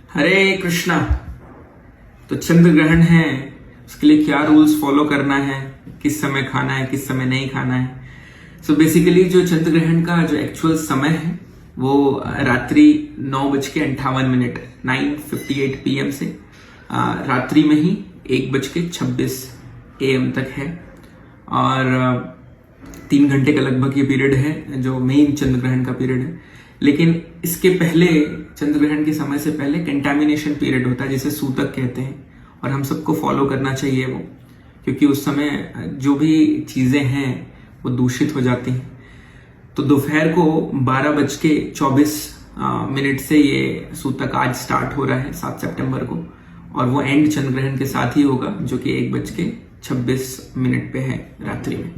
हरे कृष्णा। तो चंद्र ग्रहण है, उसके लिए क्या रूल्स फॉलो करना है, किस समय खाना है, किस समय नहीं खाना है। सो बेसिकली जो चंद्र ग्रहण का जो एक्चुअल समय है वो रात्रि 9:58 9:58 PM से रात्रि में ही 1:26 AM तक है। और 3 घंटे का लगभग ये पीरियड है जो मेन चंद्र ग्रहण का पीरियड है। लेकिन इसके पहले, चंद्र ग्रहण के समय से पहले कंटामिनेशन पीरियड होता है जिसे सूतक कहते हैं, और हम सबको फॉलो करना चाहिए वो, क्योंकि उस समय जो भी चीजें हैं वो दूषित हो जाती हैं। तो दोपहर को 12:24 से ये सूतक आज स्टार्ट हो रहा है 7 सितंबर को, और वो एंड चंद्र ग्रहण के साथ ही होगा जो कि 1:26 पे है रात्रि में।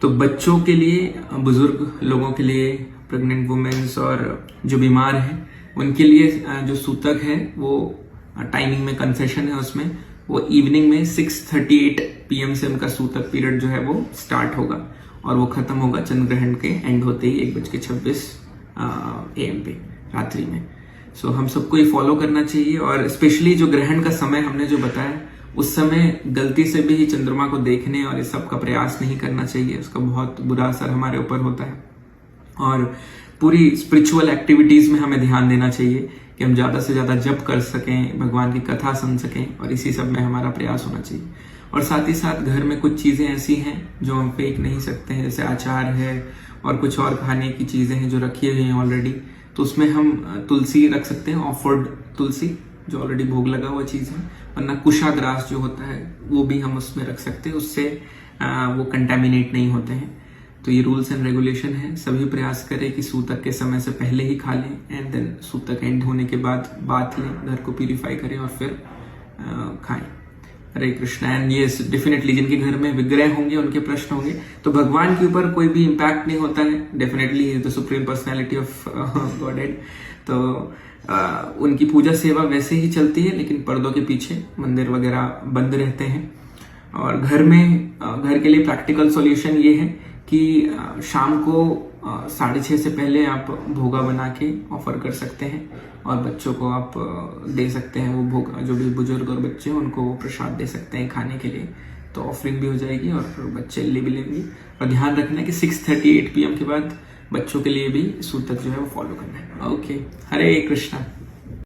तो बच्चों के लिए, बुजुर्ग लोगों के लिए, प्रेग्नेंट वुमेन्स और जो बीमार हैं उनके लिए जो सूतक है वो टाइमिंग में कंसेशन है, उसमें वो इवनिंग में 6:38 PM से उनका सूतक पीरियड जो है वो स्टार्ट होगा और वो खत्म होगा चंद्र ग्रहण के एंड होते ही 1:26 AM पे रात्रि में। सो हम सबको ये फॉलो करना चाहिए। और स्पेशली जो ग्रहण का समय हमने जो बताया, उस समय गलती से भी चंद्रमा को देखने और इस सब का प्रयास नहीं करना चाहिए, उसका बहुत बुरा असर हमारे ऊपर होता है। और पूरी स्पिरिचुअल एक्टिविटीज में हमें ध्यान देना चाहिए कि हम ज्यादा से ज्यादा जप कर सकें, भगवान की कथा सुन सकें, और इसी सब में हमारा प्रयास होना चाहिए। और साथ ही साथ घर में कुछ चीजें ऐसी हैं जो हम फेंक नहीं सकते हैं, जैसे अचार है और कुछ और खाने की चीजें हैं जो रखी हुई हैं ऑलरेडी, तो उसमें हम तुलसी रख सकते हैं, ऑफर्ड तुलसी जो ऑलरेडी भोग लगा हुआ चीज है, वरना कुशा ग्रास जो होता है वो भी हम उसमें रख सकते हैं, उससे वो कंटेमिनेट नहीं होते हैं। तो ये रूल्स एंड रेगुलेशन है। सभी प्रयास करें कि सूतक के समय से पहले ही खा लें, एंड देन सूतक एंड होने के बाद बात लें, घर को प्यूरिफाई करें और फिर खाएं। हरे कृष्णा। एंड ये डेफिनेटली जिनके घर में विग्रह होंगे, उनके प्रश्न होंगे, तो भगवान के ऊपर कोई भी इम्पैक्ट नहीं होता है। Definitely the supreme personality of godhead, तो उनकी पूजा सेवा वैसे ही चलती है, लेकिन पर्दों के पीछे मंदिर वगैरह बंद रहते हैं। और घर के लिए प्रैक्टिकल सॉल्यूशन ये है कि शाम को 6:30 से पहले आप भोगा बना के ऑफर कर सकते हैं, और बच्चों को आप दे सकते हैं वो भोग, जो भी बुजुर्ग और बच्चे हैं उनको वो प्रसाद दे सकते हैं खाने के लिए। तो ऑफरिंग भी हो जाएगी और बच्चे ले भी लेंगे। और ध्यान रखना है कि 6:38 PM के बाद बच्चों के लिए भी सूतक जो है वो फॉलो करना है। ओके, हरे कृष्णा।